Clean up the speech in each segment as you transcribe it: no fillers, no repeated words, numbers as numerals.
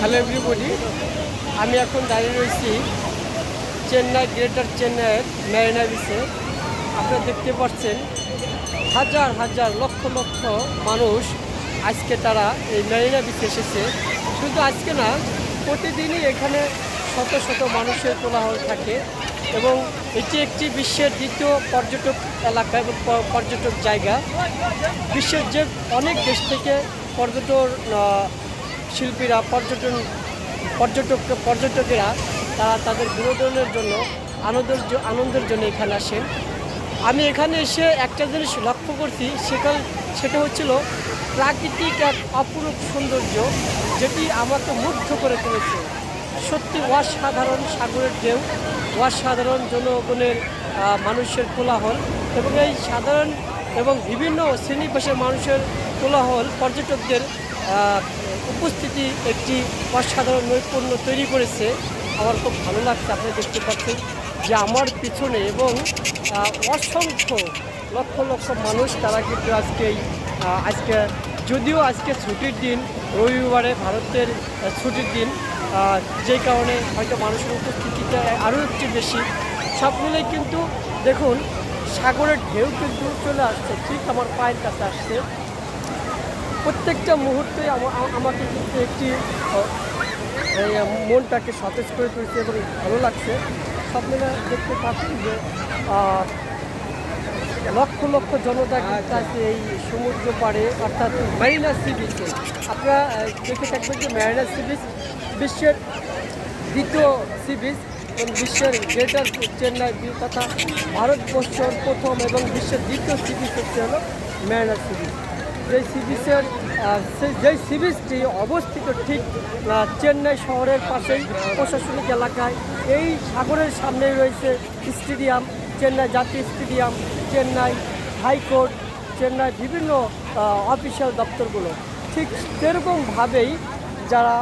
Hello everybody, আমি এখন দাঁড়িয়ে রয়েছি চেন্নাই, গ্রেটার চেন্নাইয়ের মেরিনা বিচে। আপনারা দেখতে পাচ্ছেন হাজার হাজার লক্ষ লক্ষ মানুষ আজকে তারা এই মেরিনা বিচে এসেছে। শুধু আজকে না, প্রতিদিনই এখানে শত শত মানুষের কোলাহল থাকে এবং এটি একটি বিশ্বের দ্বিতীয় পর্যটক এলাকা এবং পর্যটক জায়গা। বিশ্বের যে অনেক দেশ থেকে শিল্পীরা পর্যটকেরা তারা তাদের বিনোদনের জন্য আনন্দের জন্য এখানে আসেন। আমি এখানে এসে একটা জিনিস লক্ষ্য করছি, সেটা হচ্ছিল প্রাকৃতিক এক অপরূপ সৌন্দর্য, যেটি আমাকে মুগ্ধ করে তুলেছে। সত্যি অসাধারণ সাগরের ঢেউ, অসাধারণ জনগণের মানুষের কোলাহল এবং এই সাধারণ এবং বিভিন্ন শ্রেণী পেশার মানুষের কোলাহল, পর্যটকদের উপস্থিতি একটি অসাধারণ নৈপুণ্য তৈরি করেছে। আমার খুব ভালো লাগছে। আপনি দেখতে পাচ্ছেন যে আমার পিছনে এবং অসংখ্য লক্ষ লক্ষ মানুষ তারা কিন্তু আজকে যদিও আজকে ছুটির দিন, রবিবারে ভারতের ছুটির দিন, যেই কারণে হয়তো মানুষের উপস্থিতিটা আরও একটু বেশি। সব মিলেই কিন্তু দেখুন সাগরের ঢেউ কিন্তু চলে আসছে, ঠিক আমার পায়ের কাছে আসছে। প্রত্যেকটা মুহূর্তে আমাকে কিন্তু একটি মনটাকে সতেজ করে তুলছে এবং ভালো লাগছে। সব মিলে দেখতে পাচ্ছি যে লক্ষ লক্ষ জনতা কিন্তু আছে এই সমুদ্র পাড়ে, অর্থাৎ মেরিনা সি বিচে। আপনারা দেখে থাকবেন যে মেরিনা সি বিচ বিশ্বের দ্বিতীয় সি বিচ এবং বিশ্বের গ্রেটার চেন্নাই তথা ভারতবর্ষের প্রথম এবং বিশ্বের দ্বিতীয় সি বিচ হচ্ছে হলো মেরিনা সি বিচ। যেই সি বিচটি অবস্থিত ঠিক চেন্নাই শহরের পাশেই প্রশাসনিক এলাকায়। এই সাগরের সামনেই রয়েছে স্টেডিয়াম, চেন্নাই জাতীয় স্টেডিয়াম, চেন্নাই হাইকোর্ট, চেন্নাই বিভিন্ন অফিসিয়াল দপ্তরগুলো। ঠিক সেরকমভাবেই যারা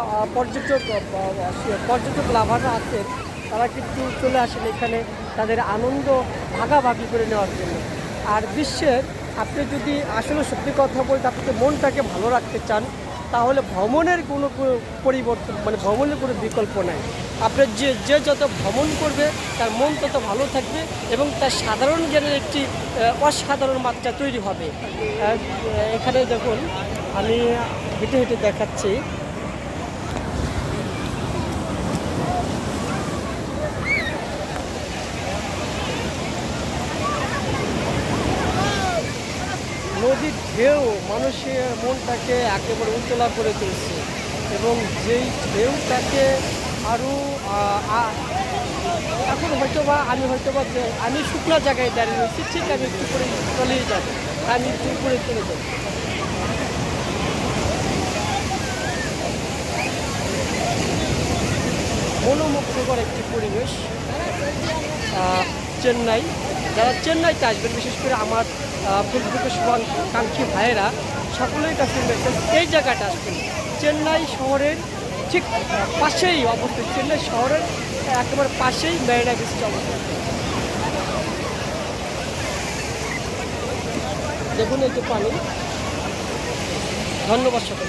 পর্যটক লাভাররা আছেন তারা কিন্তু চলে আসেন এখানে তাদের আনন্দ ভাগাভাগি করে নেওয়ার জন্য। আর বিশ্বের আপনি যদি আসলে সত্যি কথা বলতে আপনাদের মনটাকে ভালো রাখতে চান, তাহলে ভ্রমণের কোনো পরিবর্তন ভ্রমণের কোনো বিকল্প নাই। আপনার যে যত ভ্রমণ করবে তার মন তত ভালো থাকবে এবং তার সাধারণ জ্ঞানের একটি অসাধারণ মাত্রা তৈরি হবে। এখানে দেখুন আমি হেঁটে হেঁটে দেখাচ্ছি। নদীর ঢেউ মানুষের মনটাকে একেবারে উত্তোলা করে তুলছে এবং যেই ঢেউটাকে আরও এখন আমি শুকনো জায়গায় দাঁড়িয়ে রয়েছি, ঠিক আমি একটু করে চলেই যাবো, আমি একটু করে চলে যাব। মনোমুগ্ধকর একটি পরিবেশ চেন্নাই। যারা চেন্নাইতে আসবেন, বিশেষ করে আমার ফেসবুকের শুভাকাঙ্ক্ষী ভাইয়েরা, সকলের কাছে এই জায়গাটা আসবেন। চেন্নাই শহরের ঠিক পাশেই অবস্থিত, চেন্নাই শহরের একেবারে পাশেই মেরিনা বিচটা অবস্থিত। দেখুন এই যে পানি। ধন্যবাদ সকলকে।